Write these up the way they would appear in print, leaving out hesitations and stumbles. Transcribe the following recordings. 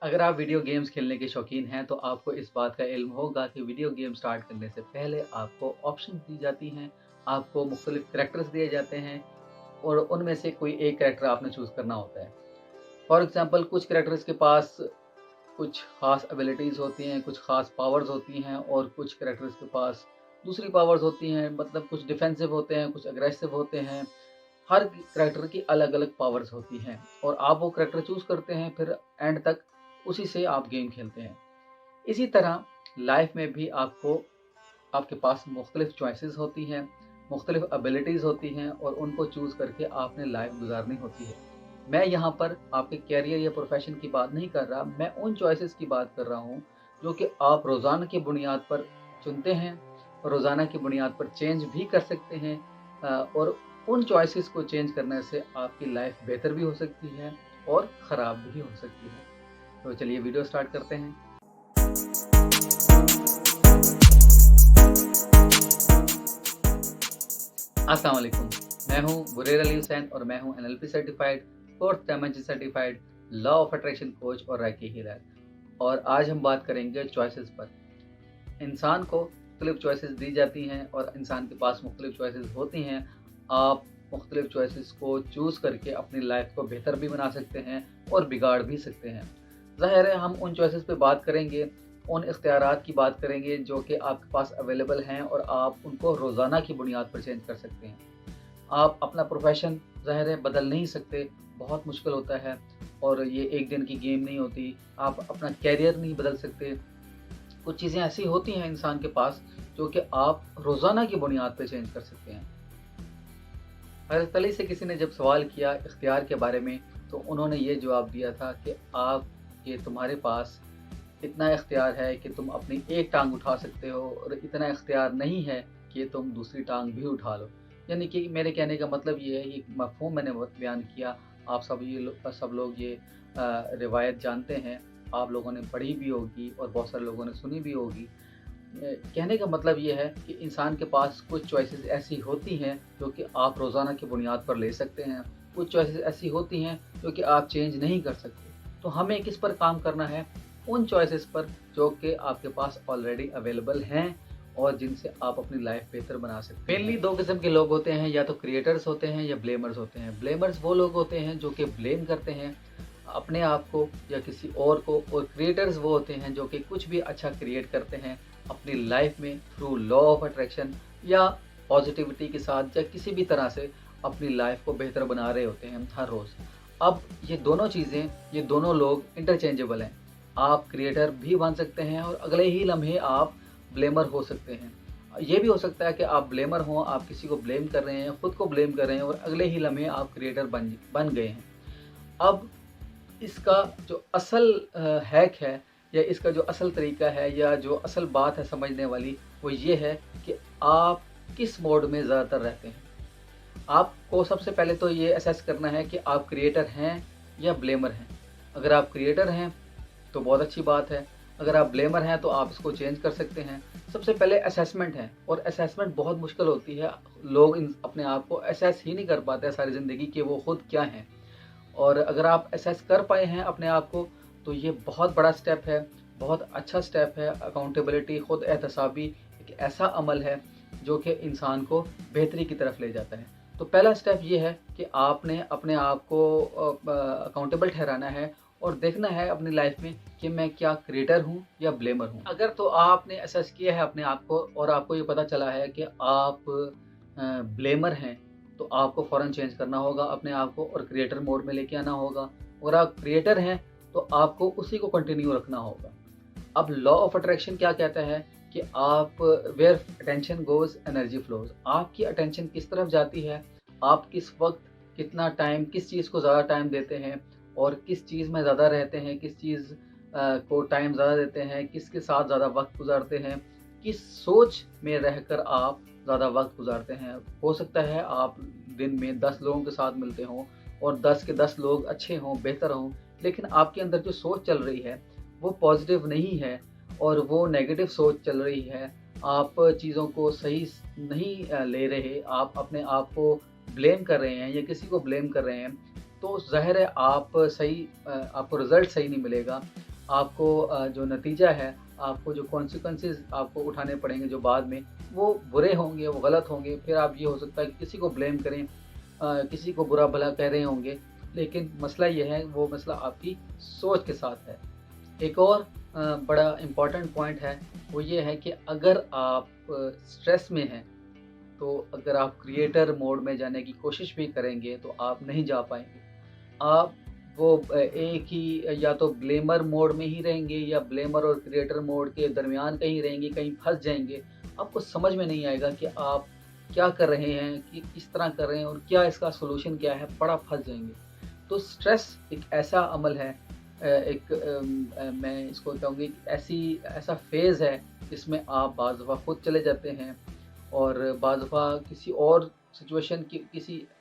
अगर आप video games खेलने के शौकीन हैं तो आपको इस बात का इल्म होगा कि वीडियो गेम स्टार्ट करने से पहले आपको ऑप्शंस दी जाती हैं, आपको मुख्तलिफ कैरेक्टर्स दिए जाते हैं और उनमें से कोई एक कैरेक्टर आपने चूज़ करना होता है। फॉर एग्ज़ाम्पल कुछ कैरेक्टर्स के पास कुछ ख़ास एबिलिटीज़ होती हैं, कुछ ख़ास पावर्स होती हैं और कुछ कैरेक्टर्स के पास दूसरी पावर्स होती हैं, मतलब कुछ डिफेंसिव होते हैं, कुछ एग्रेसिव होते हैं। हर कैरेक्टर की अलग-अलग पावर्स होती हैं और आप वो कैरेक्टर चूज़ करते हैं, फिर एंड तक उसी से आप गेम खेलते हैं। इसी तरह लाइफ में भी आपके पास मुख्तलिफ चॉइसेस होती हैं, मुख्तलिफ एबिलिटीज़ होती हैं और उनको चूज़ करके आपने लाइफ गुजारनी होती है। मैं यहाँ पर आपके करियर या प्रोफेशन की बात नहीं कर रहा, मैं उन चॉइसेस की बात कर रहा हूँ जो कि आप रोज़ाना की बुनियाद पर चुनते हैं और रोज़ाना की बुनियाद पर चेंज भी कर सकते हैं। और उन चॉइसेस को चेंज करने से आपकी लाइफ बेहतर भी हो सकती है और ख़राब भी हो सकती है। तो चलिए वीडियो स्टार्ट करते हैं। अस्सलाम वालेकुम। मैं हूँ बुरेर अली हुसैन और मैं हूँ NLP certified, fourth dimension certified, law of attraction coach और रेकी हीलर। और आज हम बात करेंगे चॉइसेस पर। इंसान को मुख्तलिफ चॉइसेस दी जाती हैं और इंसान के पास मुख्तलिफ चॉइसेस होती हैं। आप मुख्तलिफ चॉइसेस को चूज़ करके अपनी लाइफ को बेहतर भी बना सकते हैं और बिगाड़ भी सकते हैं। ज़ाहिर है हम उन चॉइसेस पे बात करेंगे, उन इख्तियारात की बात करेंगे जो कि आपके पास अवेलेबल हैं और आप उनको रोज़ाना की बुनियाद पर चेंज कर सकते हैं। आप अपना प्रोफ़ेशन ज़ाहिर है बदल नहीं सकते, बहुत मुश्किल होता है और ये एक दिन की गेम नहीं होती। आप अपना करियर नहीं बदल सकते। कुछ चीज़ें ऐसी होती हैं इंसान के पास जो कि आप रोज़ाना की बुनियाद पे चेंज कर सकते हैं। हज़रत अली से किसी ने जब सवाल किया इख्तियार के बारे में, तो उन्होंने ये जवाब दिया था कि तुम्हारे पास इतना इख्तियार है कि तुम अपनी एक टाँग उठा सकते हो और इतना इख्तियार नहीं है कि तुम दूसरी टाँग भी उठा लो। यानी कि मेरे कहने का मतलब ये है, ये मफ़हूम मैंने बहुत बयान किया। आप सब लोग ये रिवायत जानते हैं, आप लोगों ने पढ़ी भी होगी और बहुत सारे लोगों ने सुनी भी होगी। कहने का मतलब ये है कि इंसान के पास कुछ चॉइसेस ऐसी होती हैं जो कि आप रोज़ाना की बुनियाद पर ले सकते हैं। कुछ चॉइसेस ऐसी होती हैं जो कि आप चेंज नहीं कर सकते। तो हमें किस पर काम करना है? उन चॉइसेस पर जो कि आपके पास ऑलरेडी अवेलेबल हैं और जिनसे आप अपनी लाइफ बेहतर बना सकते हैं। मेनली 2 किस्म के लोग होते हैं, या तो क्रिएटर्स होते हैं या ब्लेमर्स होते हैं। ब्लेमर्स वो लोग होते हैं जो कि ब्लेम करते हैं अपने आप को या किसी और को, और क्रिएटर्स वो होते हैं जो कि कुछ भी अच्छा क्रिएट करते हैं अपनी लाइफ में थ्रू लॉ ऑफ अट्रैक्शन या पॉजिटिविटी के साथ या किसी भी तरह से अपनी लाइफ को बेहतर बना रहे होते हैं हर रोज़। अब ये दोनों चीज़ें, ये दोनों लोग इंटरचेंजेबल हैं। आप क्रिएटर भी बन सकते हैं और अगले ही लम्हे आप ब्लेमर हो सकते हैं। ये भी हो सकता है कि आप ब्लेमर हों, आप किसी को ब्लेम कर रहे हैं, खुद को ब्लेम कर रहे हैं और अगले ही लम्हे आप क्रिएटर बन गए हैं। अब इसका जो असल हैक है या इसका जो असल तरीका है या जो असल बात है समझने वाली, वो ये है कि आप किस मोड में ज़्यादातर रहते हैं। आपको सबसे पहले तो ये असेस करना है कि आप क्रिएटर हैं या ब्लेमर हैं। अगर आप क्रिएटर हैं तो बहुत अच्छी बात है, अगर आप ब्लेमर हैं तो आप इसको चेंज कर सकते हैं। सबसे पहले असेसमेंट है और असेसमेंट बहुत मुश्किल होती है। लोग अपने आप को असेस ही नहीं कर पाते सारी ज़िंदगी कि वो खुद क्या हैं। और अगर आप असेस कर पाए हैं अपने आप को तो ये बहुत बड़ा स्टेप है, बहुत अच्छा स्टेप है। अकाउंटेबिलिटी, खुद एहतसाबी एक ऐसा अमल है जो कि इंसान को बेहतरी की तरफ ले जाता है। तो पहला स्टेप ये है कि आपने अपने आप को अकाउंटेबल ठहराना है और देखना है अपनी लाइफ में कि मैं क्या क्रिएटर हूँ या ब्लेमर हूँ। अगर तो आपने असेस किया है अपने आप को और आपको ये पता चला है कि आप ब्लेमर हैं, तो आपको फ़ौरन चेंज करना होगा अपने आप को और क्रिएटर मोड में लेके आना होगा। और आप क्रिएटर हैं तो आपको उसी को कंटिन्यू रखना होगा। अब लॉ ऑफ अट्रैक्शन क्या कहता है कि आप where attention goes energy flows. आपकी अटेंशन किस तरफ जाती है, आप किस वक्त कितना टाइम किस चीज़ को ज़्यादा टाइम देते हैं और किस चीज़ में ज़्यादा रहते हैं, किस चीज़ को टाइम ज़्यादा देते हैं, किसके साथ ज़्यादा वक्त गुजारते हैं, किस सोच में रहकर आप ज़्यादा वक्त गुजारते हैं। हो सकता है आप दिन में 10 लोगों के साथ मिलते हों और 10 के 10 लोग अच्छे हों, बेहतर हों, लेकिन आपके अंदर जो सोच चल रही है वो पॉजिटिव नहीं है और वो नेगेटिव सोच चल रही है। आप चीज़ों को सही नहीं ले रहे, आप अपने आप को ब्लेम कर रहे हैं या किसी को ब्लेम कर रहे हैं, तो ज़ाहिर है आपको रिज़ल्ट सही नहीं मिलेगा। आपको जो नतीजा है, आपको जो कॉन्सिक्वेंसेज़ आपको उठाने पड़ेंगे जो बाद में, वो बुरे होंगे, वो गलत होंगे। फिर आप ये हो सकता है कि किसी को ब्लेम करें, किसी को बुरा-भला कह रहे होंगे, लेकिन मसला ये है, वो मसला आपकी सोच के साथ है। एक और बड़ा इम्पोर्टेंट पॉइंट है, वो ये है कि अगर आप स्ट्रेस में हैं, तो अगर आप क्रिएटर मोड में जाने की कोशिश भी करेंगे, तो आप नहीं जा पाएँगे। आप वो एक ही या तो ब्लेमर मोड में ही रहेंगे या ब्लेमर और क्रिएटर मोड के दरमियान कहीं रहेंगे, कहीं फँस जाएँगे। आपको समझ में नहीं आएगा कि आप क्या कर रहे हैं, कि किस तरह कर रहे हैं और क्या इसका सॉल्यूशन क्या है, बड़ा फँस जाएँगे। तो स्ट्रेस एक ऐसा अमल है, मैं इसको कहूँगी ऐसी ऐसा फ़ेज़ है जिसमें आप बाज़ दफ़ा खुद चले जाते हैं और बाज़ दफ़ा किसी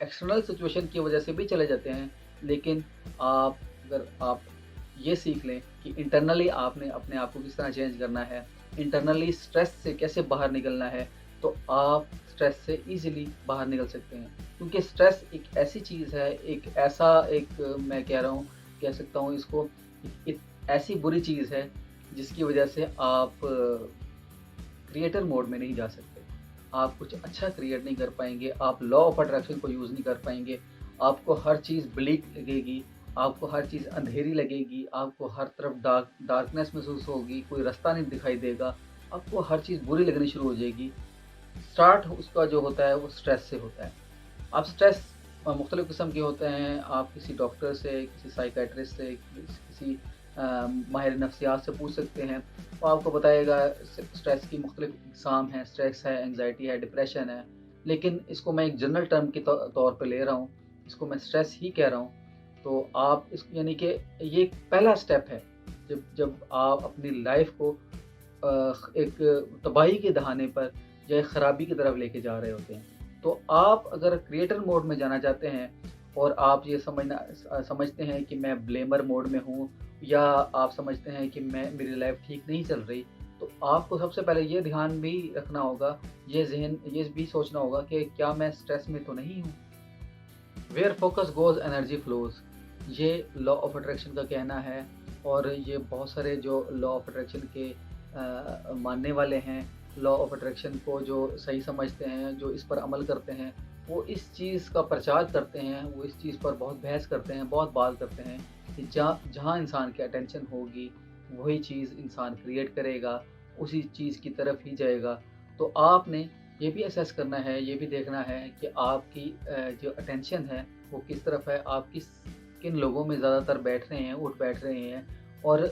एक्सटर्नल सिचुएशन की वजह से भी चले जाते हैं। लेकिन अगर आप ये सीख लें कि इंटरनली आपने अपने आप को किस तरह चेंज करना है, इंटरनली स्ट्रेस से कैसे बाहर निकलना है, तो आप स्ट्रेस से ईज़िली बाहर निकल सकते हैं। क्योंकि स्ट्रेस एक ऐसी चीज़ है, मैं कह रहा हूँ, कह सकता हूँ इसको, एक ऐसी बुरी चीज़ है जिसकी वजह से आप क्रिएटर मोड में नहीं जा सकते। आप कुछ अच्छा क्रिएट नहीं कर पाएँगे, आप लॉ ऑफ अट्रैक्शन को यूज़ नहीं कर पाएँगे, आपको हर चीज़ ब्लीक लगेगी, आपको हर चीज़ अंधेरी लगेगी, आपको हर तरफ डार्कनेस महसूस होगी, कोई रास्ता नहीं दिखाई देगा, आपको हर चीज़ बुरी लगनी शुरू हो जाएगी। स्टार्ट उसका जो होता है वो स्ट्रेस से होता है। अब स्ट्रेस मुख्तलिफ़ किस्म के होते हैं, आप किसी डॉक्टर से, किसी साइकियाट्रिस्ट से, किसी माहिर नफ्सियात से पूछ सकते हैं। वो आपको बताएगा स्ट्रेस की मुख्तलिफ़ अक़साम हैं, स्ट्रेस है, एंग्ज़ायटी है, डिप्रेशन है। लेकिन इसको मैं एक जनरल टर्म के तौर पे ले रहा हूँ, इसको मैं स्ट्रेस ही कह रहा हूँ। तो आप इस यानी कि ये एक पहला स्टेप है, जब जब आप अपनी लाइफ़ को एक तबाही के दहाने पर या एक ख़राबी की तरफ लेके जा रहे होते हैं। तो आप अगर क्रिएटर मोड में जाना चाहते हैं और आप ये समझते हैं कि मैं ब्लेमर मोड में हूँ, या आप समझते हैं कि मेरी लाइफ ठीक नहीं चल रही, तो आपको सबसे पहले ये ध्यान भी रखना होगा, ये भी सोचना होगा कि क्या मैं स्ट्रेस में तो नहीं हूँ। Where focus goes energy flows, ये लॉ ऑफ अट्रैक्शन का कहना है। और ये बहुत सारे जो लॉ ऑफ अट्रैक्शन के मानने वाले हैं, लॉ ऑफ अट्रैक्शन को जो सही समझते हैं, जो इस पर अमल करते हैं, वो इस चीज़ का प्रचार करते हैं, वो इस चीज़ पर बहुत बहस करते हैं, बहुत बात करते हैं कि जहाँ इंसान की अटेंशन होगी, वही चीज़ इंसान क्रिएट करेगा, उसी चीज़ की तरफ ही जाएगा। तो आपने ये भी असेस करना है, ये भी देखना है कि आपकी जो अटेंशन है वो किस तरफ है, आप किन लोगों में ज़्यादातर बैठ रहे हैं, उठ बैठ रहे हैं। और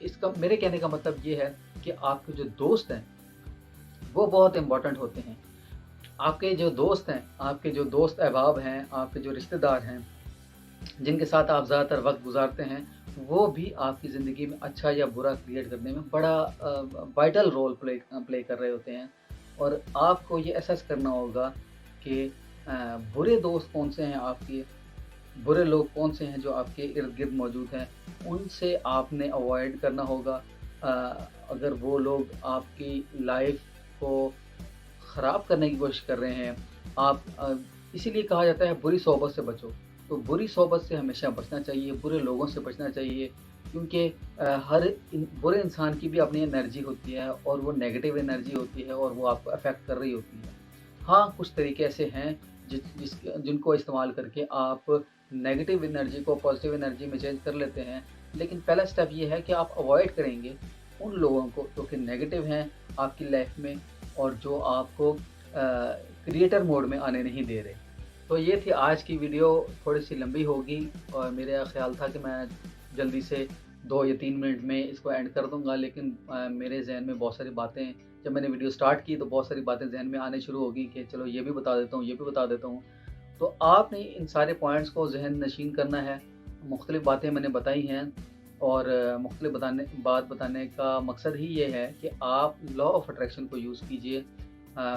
इसका मेरे कहने का मतलब ये है कि आपके जो दोस्त हैं, वो बहुत इम्पोर्टेंट होते हैं। आपके जो दोस्त हैं, आपके जो दोस्त अहबाब हैं, आपके जो रिश्तेदार हैं, जिनके साथ आप ज़्यादातर वक़्त गुज़ारते हैं, वो भी आपकी ज़िंदगी में अच्छा या बुरा क्रिएट करने में बड़ा वाइटल रोल प्ले कर रहे होते हैं। और आपको ये असेस करना होगा कि बुरे दोस्त कौन से हैं आपके, बुरे लोग कौन से हैं जो आपके इर्द-गिर्द मौजूद हैं, उनसे आपने अवॉइड करना होगा। अगर वो लोग आपकी लाइफ़ को ख़राब करने की कोशिश कर रहे हैं, इसीलिए कहा जाता है बुरी सोहबत से बचो। तो बुरी सोहबत से हमेशा बचना चाहिए, बुरे लोगों से बचना चाहिए, क्योंकि बुरे इंसान की भी अपनी एनर्जी होती है और वो नेगेटिव एनर्जी होती है और वो आपको अफ़ेक्ट कर रही होती है। हाँ, कुछ तरीके ऐसे हैं जिनको इस्तेमाल करके आप नेगेटिव एनर्जी को पॉजिटिव एनर्जी में चेंज कर लेते हैं। लेकिन पहला स्टेप ये है कि आप अवॉइड करेंगे उन लोगों को जो कि नेगेटिव हैं आपकी लाइफ़ में और जो आपको क्रिएटर मोड में आने नहीं दे रहे। तो ये थी आज की वीडियो, थोड़ी-सी लंबी होगी और मेरा ख़्याल था कि मैं जल्दी से 2 या 3 मिनट में इसको एंड कर दूँगा, लेकिन मेरे ज़हन में बहुत सारी बातें, जब मैंने वीडियो स्टार्ट की तो बहुत सारी बातें ज़हन में आने शुरू हो गई कि चलो ये भी बता देता हूँ, ये भी बता देता हूँ। तो आपने इन सारे पॉइंट्स को ज़हन नशीन करना है। मुख्तलिफ़ बातें मैंने बताई हैं और मुख्तलिफ़ बात बताने का मकसद ही ये है कि आप लॉ ऑफ अट्रैक्शन को यूज़ कीजिए।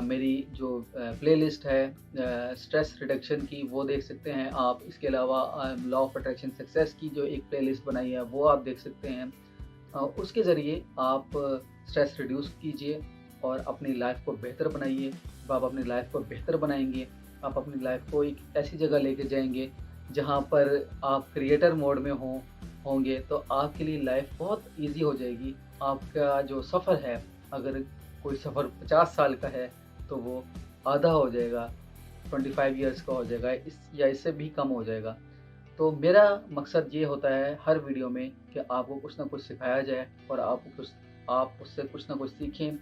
मेरी जो प्लेलिस्ट है स्ट्रेस रिडक्शन की, वो देख सकते हैं आप। इसके अलावा लॉ ऑफ अट्रैक्शन सक्सेस की जो एक प्लेलिस्ट बनाई है, वो आप देख सकते हैं। उसके ज़रिए आप स्ट्रेस रिड्यूस कीजिए और अपनी लाइफ़ को बेहतर बनाइए। आप अपनी लाइफ़ को बेहतर बनाएँगे, आप अपनी लाइफ़ को एक ऐसी जगह लेके जाएँगे जहाँ पर आप क्रिएटर मोड में होंगे तो आपके लिए लाइफ बहुत ईज़ी हो जाएगी। आपका जो सफ़र है, अगर कोई सफ़र 50 साल का है, तो वो आधा हो जाएगा, 25 इयर्स का हो जाएगा या इससे भी कम हो जाएगा। तो मेरा मकसद ये होता है हर वीडियो में कि आपको कुछ ना कुछ सिखाया जाए और आप उससे कुछ ना कुछ सीखें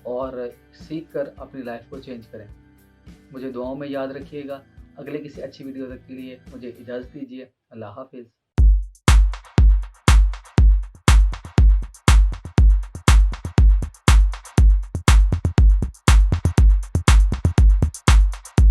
और सीख कर अपनी लाइफ को चेंज करें। मुझे दुआओं में याद रखिएगा। अगले किसी अच्छी वीडियो तक के लिए मुझे इजाज़त दीजिए। अल्लाह हाफ़िज़।